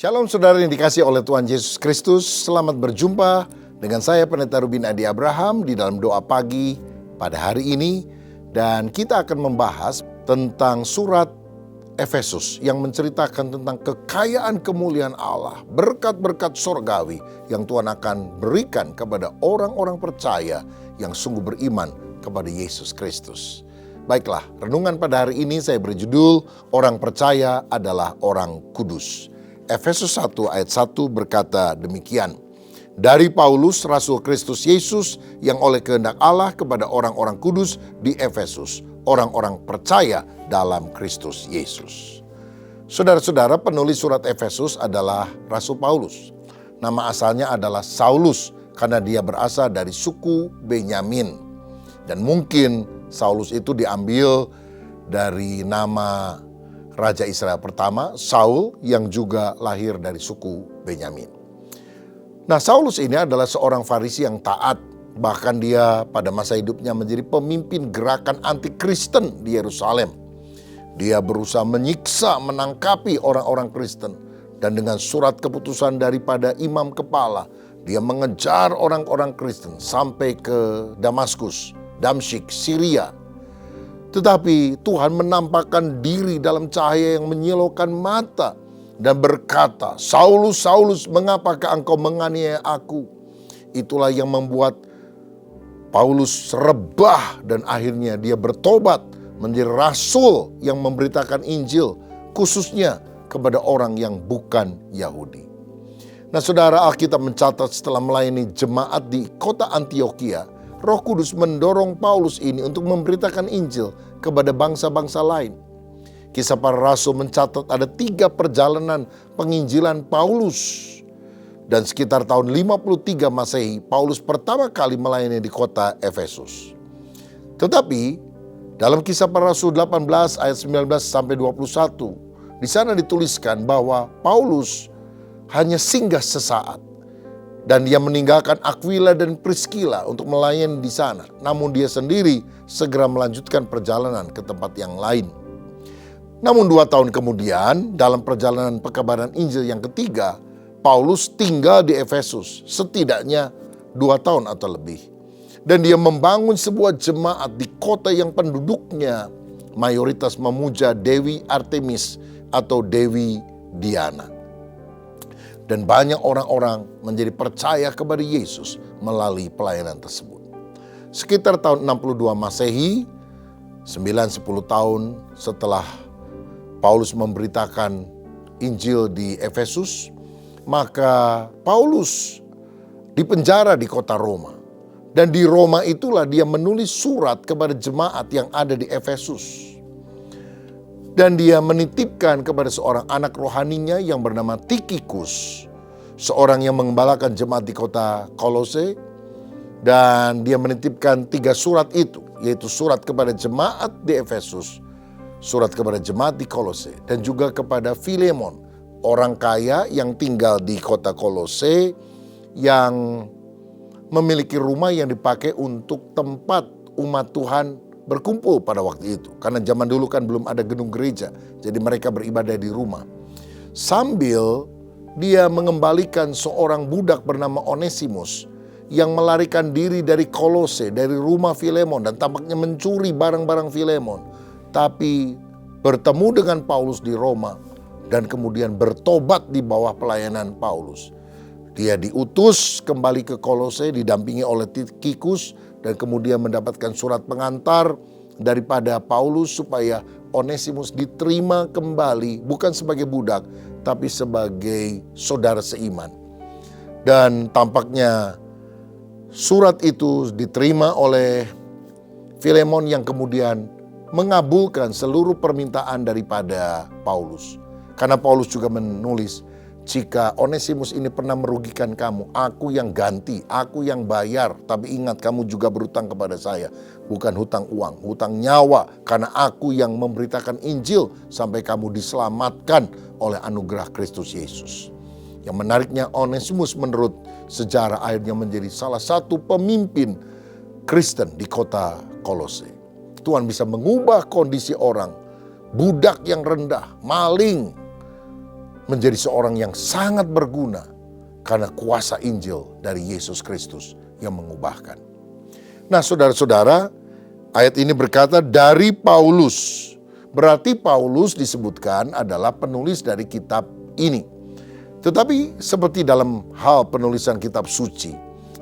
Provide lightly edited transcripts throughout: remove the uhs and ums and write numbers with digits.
Shalom saudara yang dikasihi oleh Tuhan Yesus Kristus. Selamat berjumpa dengan saya Pendeta Ruben Adi Abraham di dalam doa pagi pada hari ini. Dan kita akan membahas tentang surat Efesus yang menceritakan tentang kekayaan kemuliaan Allah, berkat-berkat sorgawi yang Tuhan akan berikan kepada orang-orang percaya yang sungguh beriman kepada Yesus Kristus. Baiklah, renungan pada hari ini saya berjudul Orang Percaya Adalah Orang Kudus. Efesus 1 ayat 1 berkata demikian. Dari Paulus, Rasul Kristus Yesus yang oleh kehendak Allah kepada orang-orang kudus di Efesus, orang-orang percaya dalam Kristus Yesus. Saudara-saudara, penulis surat Efesus adalah Rasul Paulus. Nama asalnya adalah Saulus karena dia berasal dari suku Benyamin. Dan mungkin Saulus itu diambil dari nama Raja Israel pertama, Saul, yang juga lahir dari suku Benyamin. Nah, Saulus ini adalah seorang Farisi yang taat. Bahkan dia pada masa hidupnya menjadi pemimpin gerakan anti-Kristen di Yerusalem. Dia berusaha menyiksa, menangkapi orang-orang Kristen. Dan dengan surat keputusan daripada imam kepala, dia mengejar orang-orang Kristen sampai ke Damaskus, Damsyik, Syria. Tetapi Tuhan menampakkan diri dalam cahaya yang menyilaukan mata dan berkata, "Saulus, Saulus, mengapakah engkau menganiaya aku?" Itulah yang membuat Paulus rebah dan akhirnya dia bertobat menjadi rasul yang memberitakan Injil khususnya kepada orang yang bukan Yahudi. Nah, saudara, Alkitab mencatat setelah melayani jemaat di kota Antiokhia, Roh Kudus mendorong Paulus ini untuk memberitakan Injil kepada bangsa-bangsa lain. Kisah Para Rasul mencatat ada 3 perjalanan penginjilan Paulus. Dan sekitar tahun 53 Masehi, Paulus pertama kali melayani di kota Efesus. Tetapi dalam Kisah Para Rasul 18 ayat 19 sampai 21, di sana dituliskan bahwa Paulus hanya singgah sesaat. Dan dia meninggalkan Aquila dan Priscilla untuk melayani di sana. Namun dia sendiri segera melanjutkan perjalanan ke tempat yang lain. Namun 2 tahun kemudian, dalam perjalanan pekabaran Injil yang ketiga, Paulus tinggal di Efesus setidaknya 2 tahun atau lebih. Dan dia membangun sebuah jemaat di kota yang penduduknya mayoritas memuja Dewi Artemis atau Dewi Diana. Dan banyak orang-orang menjadi percaya kepada Yesus melalui pelayanan tersebut. Sekitar tahun 62 Masehi, 9-10 tahun setelah Paulus memberitakan Injil di Efesus, maka Paulus dipenjara di kota Roma. Dan di Roma itulah dia menulis surat kepada jemaat yang ada di Efesus. Dan dia menitipkan kepada seorang anak rohaninya yang bernama Tikhikus, seorang yang mengembalakan jemaat di kota Kolose. Dan dia menitipkan 3 surat itu, yaitu surat kepada jemaat di Efesus, surat kepada jemaat di Kolose, dan juga kepada Filemon, orang kaya yang tinggal di kota Kolose, yang memiliki rumah yang dipakai untuk tempat umat Tuhan berkumpul pada waktu itu. Karena zaman dulu kan belum ada gedung gereja, jadi mereka beribadah di rumah. Sambil dia mengembalikan seorang budak bernama Onesimus yang melarikan diri dari Kolose, dari rumah Filemon, dan tampaknya mencuri barang-barang Filemon. Tapi bertemu dengan Paulus di Roma dan kemudian bertobat di bawah pelayanan Paulus. Dia diutus kembali ke Kolose didampingi oleh Tikhikus dan kemudian mendapatkan surat pengantar daripada Paulus supaya Onesimus diterima kembali bukan sebagai budak tapi sebagai saudara seiman. Dan tampaknya surat itu diterima oleh Filemon yang kemudian mengabulkan seluruh permintaan daripada Paulus. Karena Paulus juga menulis, "Jika Onesimus ini pernah merugikan kamu, aku yang ganti, aku yang bayar. Tapi ingat, kamu juga berhutang kepada saya. Bukan hutang uang, hutang nyawa. Karena aku yang memberitakan Injil sampai kamu diselamatkan oleh anugerah Kristus Yesus." Yang menariknya, Onesimus menurut sejarah akhirnya menjadi salah satu pemimpin Kristen di kota Kolose. Tuhan bisa mengubah kondisi orang, budak yang rendah, maling, menjadi seorang yang sangat berguna karena kuasa Injil dari Yesus Kristus yang mengubahkan. Nah, saudara-saudara, ayat ini berkata dari Paulus. Berarti Paulus disebutkan adalah penulis dari kitab ini. Tetapi seperti dalam hal penulisan kitab suci,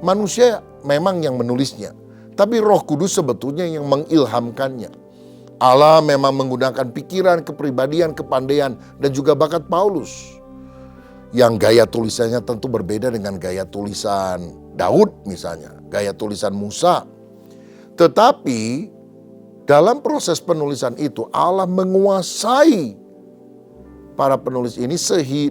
manusia memang yang menulisnya, tapi Roh Kudus sebetulnya yang mengilhamkannya. Allah memang menggunakan pikiran, kepribadian, kepandaian, dan juga bakat Paulus. Yang gaya tulisannya tentu berbeda dengan gaya tulisan Daud misalnya, gaya tulisan Musa. Tetapi dalam proses penulisan itu Allah menguasai para penulis ini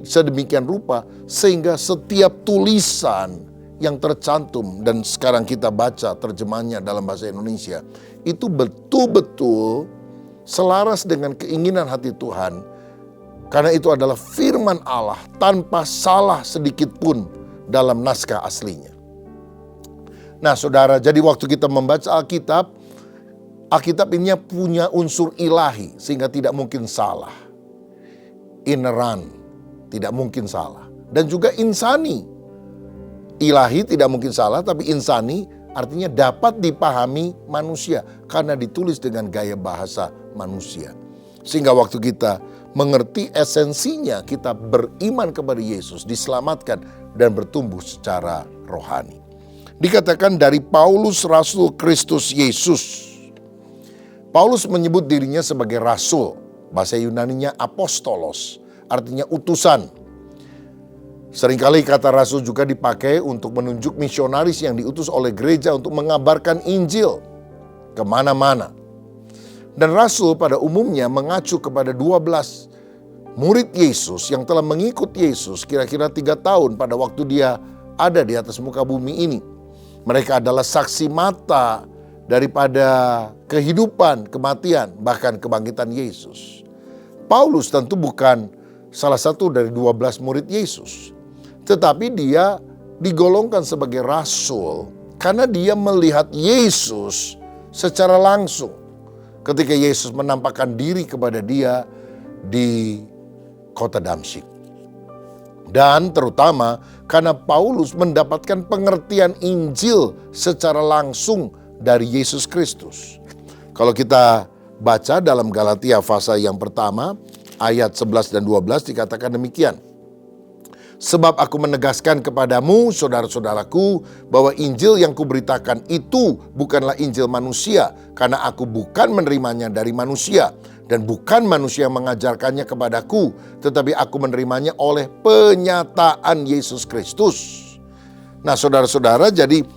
sedemikian rupa sehingga setiap tulisan yang tercantum dan sekarang kita baca terjemahannya dalam bahasa Indonesia itu betul-betul selaras dengan keinginan hati Tuhan, karena itu adalah firman Allah tanpa salah sedikit pun dalam naskah aslinya. Nah, saudara, jadi waktu kita membaca Alkitab ini punya unsur ilahi sehingga tidak mungkin salah. Ineran, tidak mungkin salah. Dan juga insani. Ilahi tidak mungkin salah, tapi insani artinya dapat dipahami manusia karena ditulis dengan gaya bahasa manusia. Sehingga waktu kita mengerti esensinya, kita beriman kepada Yesus, diselamatkan dan bertumbuh secara rohani. Dikatakan dari Paulus, Rasul Kristus Yesus. Paulus menyebut dirinya sebagai rasul, bahasa Yunaninya apostolos, artinya utusan. Seringkali kata rasul juga dipakai untuk menunjuk misionaris yang diutus oleh gereja untuk mengabarkan Injil kemana-mana. Dan rasul pada umumnya mengacu kepada 12 murid Yesus yang telah mengikut Yesus kira-kira 3 tahun pada waktu dia ada di atas muka bumi ini. Mereka adalah saksi mata daripada kehidupan, kematian, bahkan kebangkitan Yesus. Paulus tentu bukan salah satu dari 12 murid Yesus. Tetapi dia digolongkan sebagai rasul karena dia melihat Yesus secara langsung. Ketika Yesus menampakkan diri kepada dia di kota Damsyik. Dan terutama karena Paulus mendapatkan pengertian Injil secara langsung dari Yesus Kristus. Kalau kita baca dalam Galatia pasal yang pertama, ayat 11 dan 12 dikatakan demikian. Sebab aku menegaskan kepadamu, saudara-saudaraku, bahwa Injil yang kuberitakan itu bukanlah Injil manusia, karena aku bukan menerimanya dari manusia, dan bukan manusia yang mengajarkannya kepadaku, tetapi aku menerimanya oleh penyataan Yesus Kristus. Nah, saudara-saudara, jadi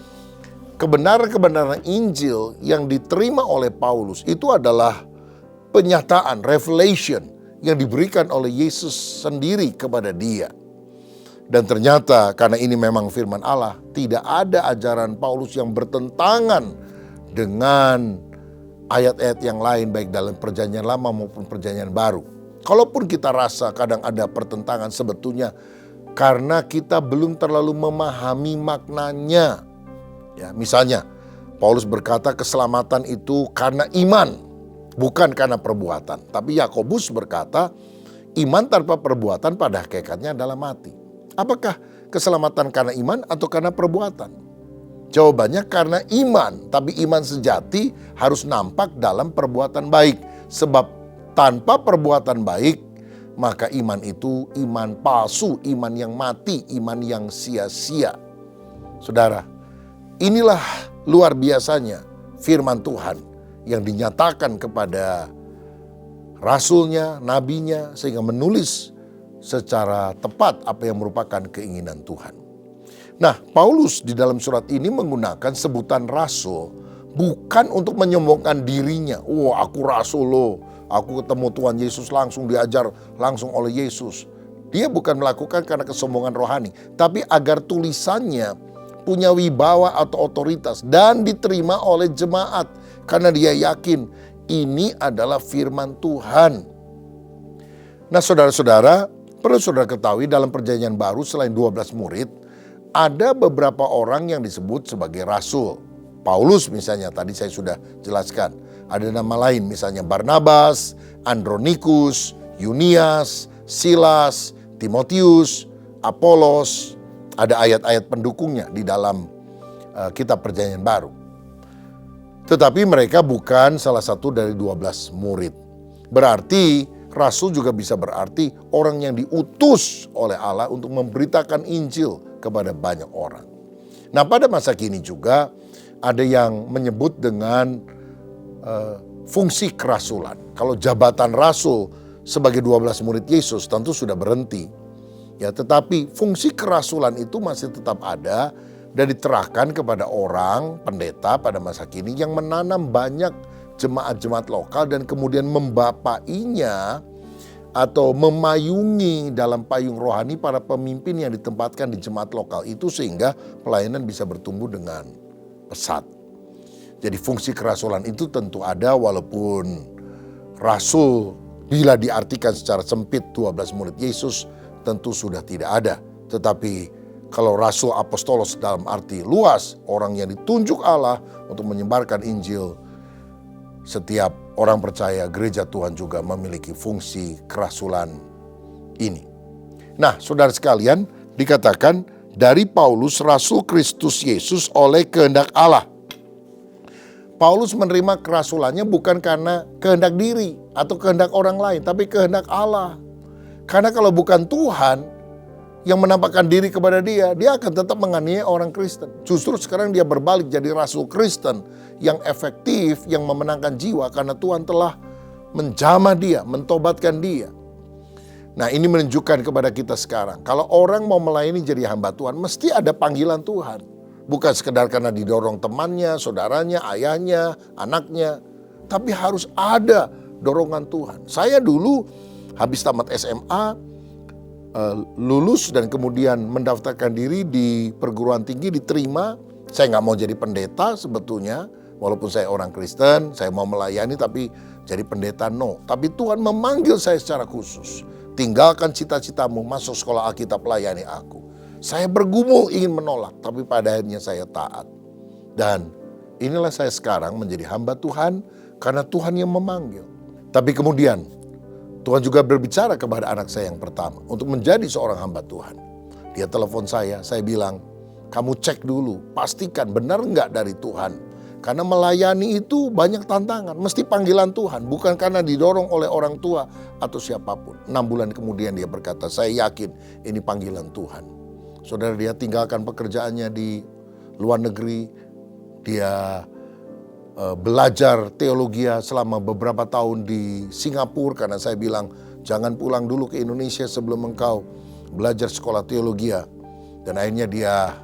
kebenaran-kebenaran Injil yang diterima oleh Paulus itu adalah penyataan, revelation yang diberikan oleh Yesus sendiri kepada dia. Dan ternyata karena ini memang firman Allah, tidak ada ajaran Paulus yang bertentangan dengan ayat-ayat yang lain baik dalam perjanjian lama maupun perjanjian baru. Kalaupun kita rasa kadang ada pertentangan, sebetulnya karena kita belum terlalu memahami maknanya. Ya, misalnya Paulus berkata keselamatan itu karena iman, bukan karena perbuatan. Tapi Yakobus berkata iman tanpa perbuatan pada hakikatnya adalah mati. Apakah keselamatan karena iman atau karena perbuatan? Jawabannya karena iman, tapi iman sejati harus nampak dalam perbuatan baik. Sebab tanpa perbuatan baik, maka iman itu iman palsu, iman yang mati, iman yang sia-sia. Saudara, inilah luar biasanya firman Tuhan yang dinyatakan kepada rasulnya, nabinya, sehingga menulis secara tepat apa yang merupakan keinginan Tuhan. Nah, Paulus di dalam surat ini menggunakan sebutan rasul bukan untuk menyombongkan dirinya. Wah, aku rasul loh, aku ketemu Tuhan Yesus langsung, diajar langsung oleh Yesus. Dia bukan melakukan karena kesombongan rohani, tapi agar tulisannya punya wibawa atau otoritas dan diterima oleh jemaat karena dia yakin ini adalah firman Tuhan. Nah, saudara-saudara, perlu saudara ketahui dalam perjanjian baru selain 12 murid, ada beberapa orang yang disebut sebagai rasul. Paulus misalnya, tadi saya sudah jelaskan. Ada nama lain misalnya Barnabas, Andronikus, Yunias, Silas, Timotius, Apolos, ada ayat-ayat pendukungnya di dalam kitab Perjanjian Baru. Tetapi mereka bukan salah satu dari 12 murid. Berarti rasul juga bisa berarti orang yang diutus oleh Allah untuk memberitakan Injil kepada banyak orang. Nah, pada masa kini juga ada yang menyebut dengan fungsi kerasulan. Kalau jabatan rasul sebagai 12 murid Yesus tentu sudah berhenti. Ya, tetapi fungsi kerasulan itu masih tetap ada dan diterahkan kepada orang pendeta pada masa kini yang menanam banyak jemaat-jemaat lokal dan kemudian membapainya atau memayungi dalam payung rohani para pemimpin yang ditempatkan di jemaat lokal itu sehingga pelayanan bisa bertumbuh dengan pesat. Jadi fungsi kerasulan itu tentu ada walaupun rasul bila diartikan secara sempit 12 murid Yesus tentu sudah tidak ada. Tetapi kalau rasul apostolos dalam arti luas, orang yang ditunjuk Allah untuk menyebarkan Injil, setiap orang percaya gereja Tuhan juga memiliki fungsi kerasulan ini. Nah, saudara sekalian, dikatakan dari Paulus rasul Kristus Yesus oleh kehendak Allah. Paulus menerima kerasulannya bukan karena kehendak diri atau kehendak orang lain, tapi kehendak Allah. Karena kalau bukan Tuhan yang menampakkan diri kepada dia, dia akan tetap menganiaya orang Kristen. Justru sekarang dia berbalik jadi rasul Kristen yang efektif, yang memenangkan jiwa karena Tuhan telah menjamah dia, mentobatkan dia. Nah, ini menunjukkan kepada kita sekarang, kalau orang mau melayani jadi hamba Tuhan, mesti ada panggilan Tuhan. Bukan sekedar karena didorong temannya, saudaranya, ayahnya, anaknya. Tapi harus ada dorongan Tuhan. Saya dulu habis tamat SMA, lulus dan kemudian mendaftarkan diri di perguruan tinggi, diterima. Saya nggak mau jadi pendeta sebetulnya. Walaupun saya orang Kristen, saya mau melayani tapi jadi pendeta no. Tapi Tuhan memanggil saya secara khusus. Tinggalkan cita-citamu, masuk sekolah Alkitab, layani aku. Saya bergumul ingin menolak, tapi pada akhirnya saya taat. Dan inilah saya sekarang menjadi hamba Tuhan karena Tuhan yang memanggil. Tapi kemudian Tuhan juga berbicara kepada anak saya yang pertama untuk menjadi seorang hamba Tuhan. Dia telepon saya bilang, kamu cek dulu, pastikan benar enggak dari Tuhan. Karena melayani itu banyak tantangan, mesti panggilan Tuhan, bukan karena didorong oleh orang tua atau siapapun. 6 bulan kemudian dia berkata, saya yakin ini panggilan Tuhan. Saudara, dia tinggalkan pekerjaannya di luar negeri, dia belajar teologi selama beberapa tahun di Singapura karena saya bilang jangan pulang dulu ke Indonesia sebelum engkau belajar sekolah teologi. Dan akhirnya dia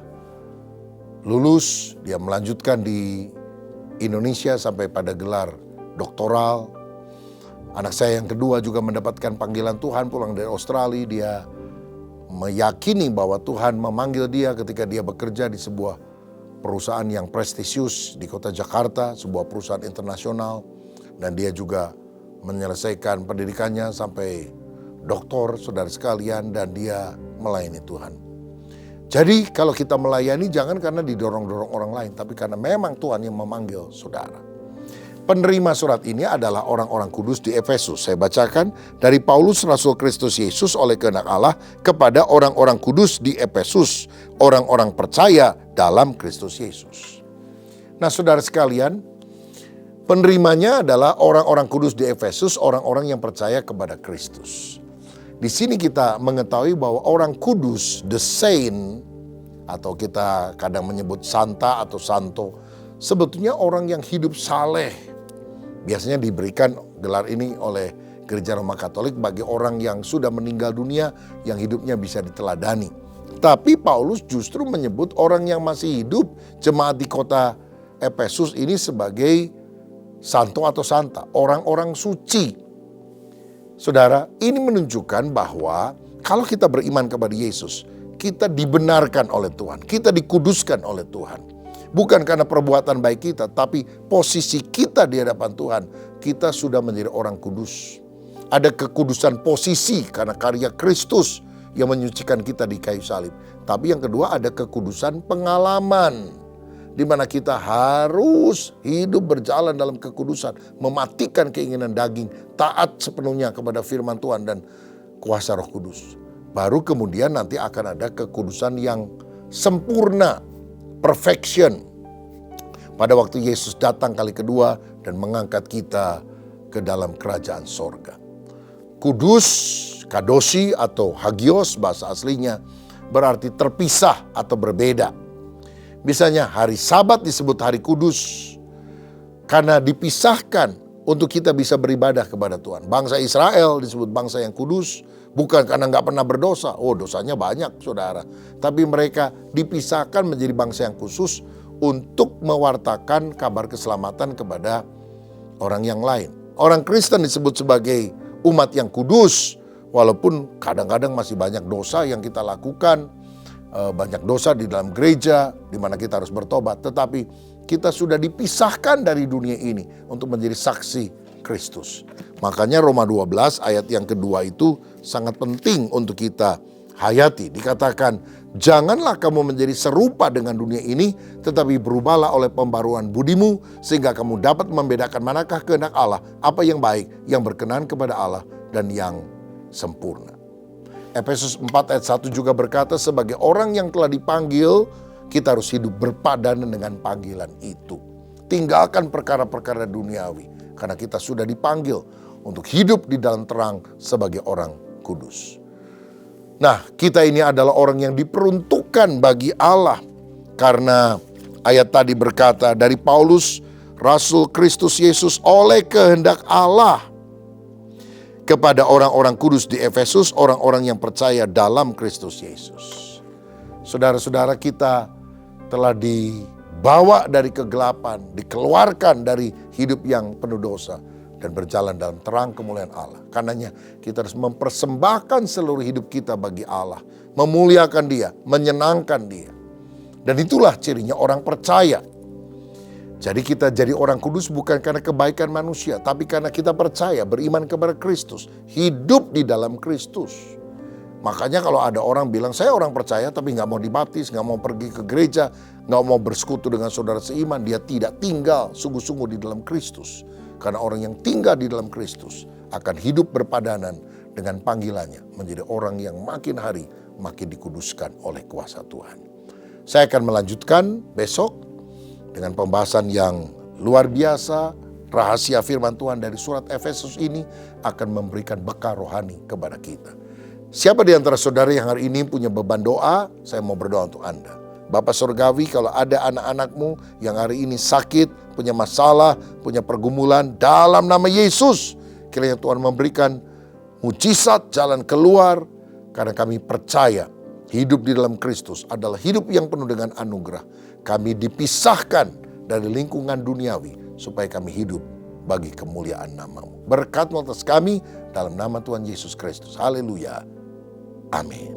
lulus, dia melanjutkan di Indonesia sampai pada gelar doktoral. Anak saya yang kedua juga mendapatkan panggilan Tuhan pulang dari Australia. Dia meyakini bahwa Tuhan memanggil dia ketika dia bekerja di sebuah perusahaan yang prestisius di kota Jakarta, sebuah perusahaan internasional. Dan dia juga menyelesaikan pendidikannya sampai doktor, saudara sekalian, dan dia melayani Tuhan. Jadi kalau kita melayani jangan karena didorong-dorong orang lain, tapi karena memang Tuhan yang memanggil saudara. Penerima surat ini adalah orang-orang kudus di Efesus. Saya bacakan dari Paulus Rasul Kristus Yesus oleh kehendak Allah kepada orang-orang kudus di Efesus, orang-orang percaya dalam Kristus Yesus. Nah, saudara sekalian, penerimanya adalah orang-orang kudus di Efesus, orang-orang yang percaya kepada Kristus. Di sini kita mengetahui bahwa orang kudus, the saint, atau kita kadang menyebut santa atau santo, sebetulnya orang yang hidup saleh. Biasanya diberikan gelar ini oleh Gereja Roma Katolik bagi orang yang sudah meninggal dunia, yang hidupnya bisa diteladani. Tapi Paulus justru menyebut orang yang masih hidup, jemaat di kota Efesus ini sebagai santo atau santa, orang-orang suci. Saudara, ini menunjukkan bahwa kalau kita beriman kepada Yesus, kita dibenarkan oleh Tuhan, kita dikuduskan oleh Tuhan. Bukan karena perbuatan baik kita, tapi posisi kita di hadapan Tuhan, kita sudah menjadi orang kudus. Ada kekudusan posisi karena karya Kristus yang menyucikan kita di kayu salib. Tapi yang kedua ada kekudusan pengalaman, di mana kita harus hidup berjalan dalam kekudusan, mematikan keinginan daging, taat sepenuhnya kepada firman Tuhan dan kuasa Roh Kudus. baru kemudian nanti akan ada kekudusan yang sempurna, perfection. Pada waktu Yesus datang kali kedua dan mengangkat kita ke dalam kerajaan sorga. Kudus, kadosi atau hagios bahasa aslinya berarti terpisah atau berbeda. Misalnya hari Sabat disebut hari kudus karena dipisahkan untuk kita bisa beribadah kepada Tuhan. Bangsa Israel disebut bangsa yang kudus bukan karena nggak pernah berdosa. Oh, dosanya banyak, saudara. Tapi mereka dipisahkan menjadi bangsa yang khusus untuk mewartakan kabar keselamatan kepada orang yang lain. Orang Kristen disebut sebagai umat yang kudus, walaupun kadang-kadang masih banyak dosa yang kita lakukan, banyak dosa di dalam gereja, di mana kita harus bertobat. Tetapi kita sudah dipisahkan dari dunia ini untuk menjadi saksi Kristus. Makanya Roma 12 ayat yang kedua itu sangat penting untuk kita hayati. Dikatakan, janganlah kamu menjadi serupa dengan dunia ini, tetapi berubahlah oleh pembaruan budimu, sehingga kamu dapat membedakan manakah kehendak Allah, apa yang baik, yang berkenan kepada Allah, dan yang sempurna. Efesus 4 ayat 1 juga berkata, sebagai orang yang telah dipanggil, kita harus hidup berpadanan dengan panggilan itu. Tinggalkan perkara-perkara duniawi, karena kita sudah dipanggil untuk hidup di dalam terang sebagai orang kudus. Nah, kita ini adalah orang yang diperuntukkan bagi Allah. Karena ayat tadi berkata dari Paulus, Rasul Kristus Yesus oleh kehendak Allah kepada orang-orang kudus di Efesus, orang-orang yang percaya dalam Kristus Yesus. Saudara-saudara, kita telah dibawa dari kegelapan, dikeluarkan dari hidup yang penuh dosa, dan berjalan dalam terang kemuliaan Allah. Karenanya kita harus mempersembahkan seluruh hidup kita bagi Allah, memuliakan Dia, menyenangkan Dia. Dan itulah cirinya orang percaya. Jadi kita jadi orang kudus bukan karena kebaikan manusia, tapi karena kita percaya, beriman kepada Kristus, hidup di dalam Kristus. Makanya kalau ada orang bilang, saya orang percaya tapi nggak mau dibaptis, nggak mau pergi ke gereja, nggak mau bersekutu dengan saudara seiman, dia tidak tinggal sungguh-sungguh di dalam Kristus. Karena orang yang tinggal di dalam Kristus akan hidup berpadanan dengan panggilannya, menjadi orang yang makin hari makin dikuduskan oleh kuasa Tuhan. Saya akan melanjutkan besok dengan pembahasan yang luar biasa. Rahasia firman Tuhan dari surat Efesus ini akan memberikan bekal rohani kepada kita. Siapa di antara saudara yang hari ini punya beban doa, saya mau berdoa untuk Anda. Bapak Surgawi, kalau ada anak-anakmu yang hari ini sakit, punya masalah, punya pergumulan, dalam nama Yesus, kiranya Tuhan memberikan mujizat jalan keluar, karena kami percaya hidup di dalam Kristus adalah hidup yang penuh dengan anugerah. Kami dipisahkan dari lingkungan duniawi, supaya kami hidup bagi kemuliaan nama-Mu. Berkat-Mu atas kami, dalam nama Tuhan Yesus Kristus. Haleluya. Amin.